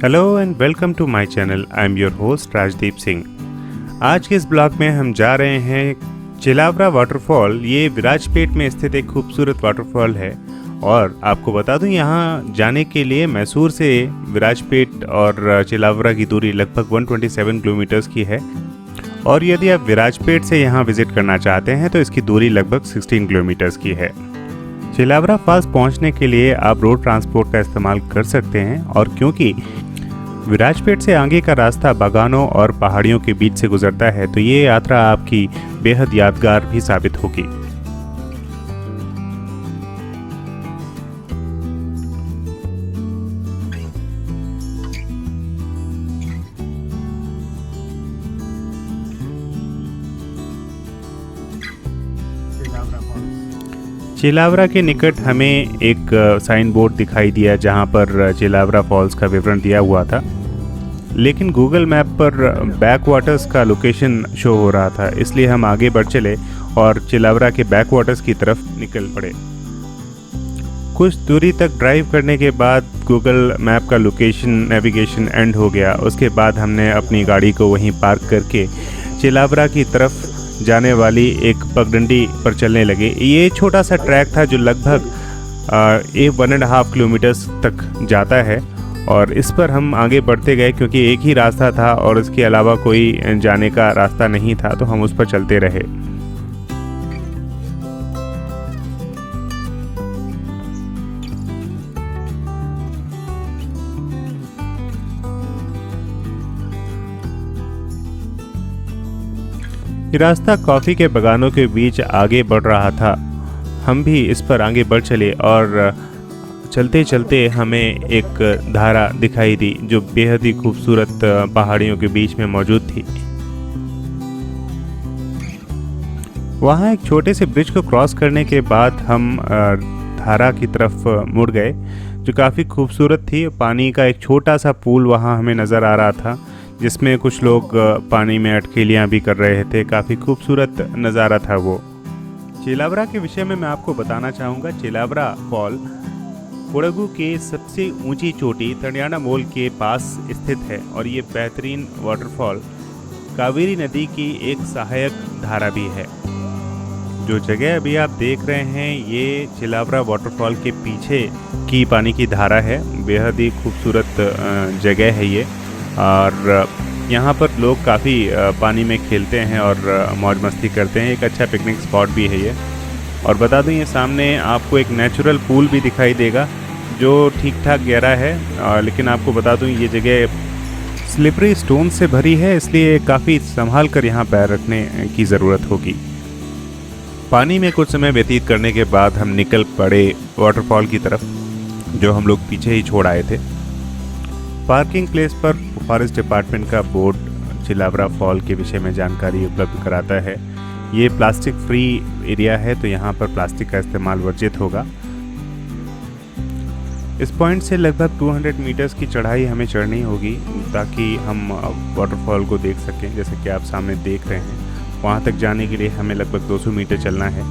Hello and welcome to my channel. I am your host Rajdeep Singh. आज के इस blog में हम जा रहे हैं चिलावरा वाटरफॉल। ये विराजपेट में स्थित एक खूबसूरत वाटरफॉल है और आपको बता दूं, यहाँ जाने के लिए मैसूर से विराजपेट और चिलावरा की दूरी लगभग 127 किलोमीटर्स की है। और यदि आप विराजपेट से यहाँ विज़िट करना चाहते हैं तो इसकी दूरी लगभग 16 किलोमीटर्स की है। चिलावरा फॉल्स पहुँचने के लिए आप रोड ट्रांसपोर्ट का इस्तेमाल कर सकते हैं, और क्योंकि विराजपेट से आगे का रास्ता बागानों और पहाड़ियों के बीच से गुजरता है तो ये यात्रा आपकी बेहद यादगार भी साबित होगी। चिलावरा के निकट हमें एक साइन बोर्ड दिखाई दिया जहां पर चिलावरा फॉल्स का विवरण दिया हुआ था, लेकिन गूगल मैप पर बैक वाटर्स का लोकेशन शो हो रहा था, इसलिए हम आगे बढ़ चले और चिलावरा के बैक वाटर्स की तरफ निकल पड़े। कुछ दूरी तक ड्राइव करने के बाद गूगल मैप का लोकेशन नेविगेशन एंड हो गया। उसके बाद हमने अपनी गाड़ी को वहीं पार्क करके चिलावरा की तरफ जाने वाली एक पगडंडी पर चलने लगे। ये छोटा सा ट्रैक था जो लगभग 1.5 किलोमीटर्स तक जाता है, और इस पर हम आगे बढ़ते गए क्योंकि एक ही रास्ता था और इसके अलावा कोई जाने का रास्ता नहीं था, तो हम उस पर चलते रहे। ये रास्ता कॉफ़ी के बागानों के बीच आगे बढ़ रहा था। हम भी इस पर आगे बढ़ चले और चलते चलते हमें एक धारा दिखाई दी जो बेहद ही खूबसूरत पहाड़ियों के बीच में मौजूद थी। वहाँ एक छोटे से ब्रिज को क्रॉस करने के बाद हम धारा की तरफ मुड़ गए जो काफ़ी खूबसूरत थी। पानी का एक छोटा सा पूल वहाँ हमें नज़र आ रहा था जिसमें कुछ लोग पानी में अटकेलियाँ भी कर रहे थे। काफ़ी खूबसूरत नज़ारा था वो। चिलावरा के विषय में मैं आपको बताना चाहूँगा। चिलावरा फॉल कोडगु के सबसे ऊंची चोटी तंडियानामोल के पास स्थित है, और ये बेहतरीन वाटरफॉल कावेरी नदी की एक सहायक धारा भी है। जो जगह अभी आप देख रहे हैं ये चिलावरा वाटरफॉल के पीछे की पानी की धारा है। बेहद ही खूबसूरत जगह है ये, और यहाँ पर लोग काफ़ी पानी में खेलते हैं और मौज मस्ती करते हैं। एक अच्छा पिकनिक स्पॉट भी है ये। और बता दूं, ये सामने आपको एक नेचुरल पूल भी दिखाई देगा जो ठीक ठाक गहरा है, लेकिन आपको बता दूं ये जगह स्लिपरी स्टोन से भरी है, इसलिए काफ़ी संभाल कर यहाँ पैर रखने की ज़रूरत होगी। पानी में कुछ समय व्यतीत करने के बाद हम निकल पड़े वाटरफॉल की तरफ जो हम लोग पीछे ही छोड़ आए थे। पार्किंग प्लेस पर फॉरेस्ट डिपार्टमेंट का बोर्ड चिलावरा फॉल के विषय में जानकारी उपलब्ध कराता है। ये प्लास्टिक फ्री एरिया है, तो यहाँ पर प्लास्टिक का इस्तेमाल वर्जित होगा। इस पॉइंट से लगभग 200 मीटर्स की चढ़ाई हमें चढ़नी होगी ताकि हम वाटरफॉल को देख सकें। जैसे कि आप सामने देख रहे हैं, वहाँ तक जाने के लिए हमें लगभग 200 मीटर चलना है।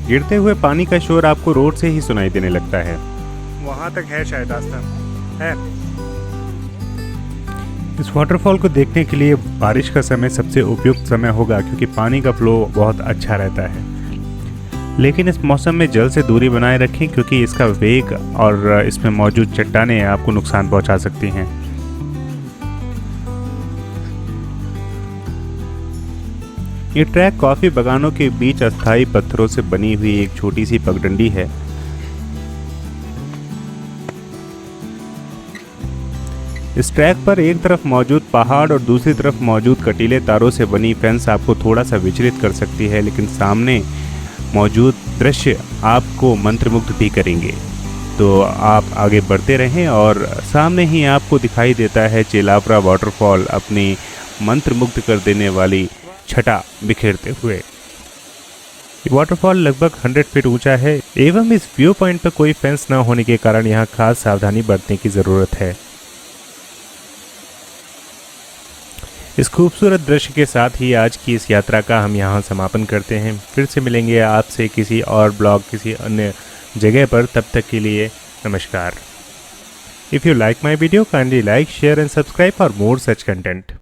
गिरते हुए पानी का शोर आपको रोड से ही सुनाई देने लगता है। वहाँ तक है शायद रास्ता है। इस वाटरफॉल को देखने के लिए बारिश का समय सबसे उपयुक्त समय होगा क्योंकि पानी का फ्लो बहुत अच्छा रहता है। लेकिन इस मौसम में जल से दूरी बनाए रखें क्योंकि इसका वेग और इसमें मौजूद चट्टानें आपको नुकसान पहुंचा सकती हैं। ये ट्रैक कॉफ़ी बागानों के बीच अस्थायी पत्थरों से बनी हुई एक छोटी सी पगडंडी है। इस ट्रैक पर एक तरफ मौजूद पहाड़ और दूसरी तरफ मौजूद कटीले तारों से बनी फेंस आपको थोड़ा सा विचलित कर सकती है, लेकिन सामने मौजूद दृश्य आपको मंत्रमुग्ध भी करेंगे। तो आप आगे बढ़ते रहें और सामने ही आपको दिखाई देता है चिलावरा वाटरफॉल अपनी मंत्रमुग्ध कर देने वाली छटा बिखेरते हुए। वाटरफॉल लगभग 100 फीट ऊंचा है एवं इस व्यू पॉइंट पर कोई फेंस न होने के कारण यहाँ खास सावधानी बरतने की ज़रूरत है। इस खूबसूरत दृश्य के साथ ही आज की इस यात्रा का हम यहाँ समापन करते हैं। फिर से मिलेंगे आपसे किसी और ब्लॉग किसी अन्य जगह पर। तब तक के लिए नमस्कार। If you like my video, kindly like, share and subscribe for more such content.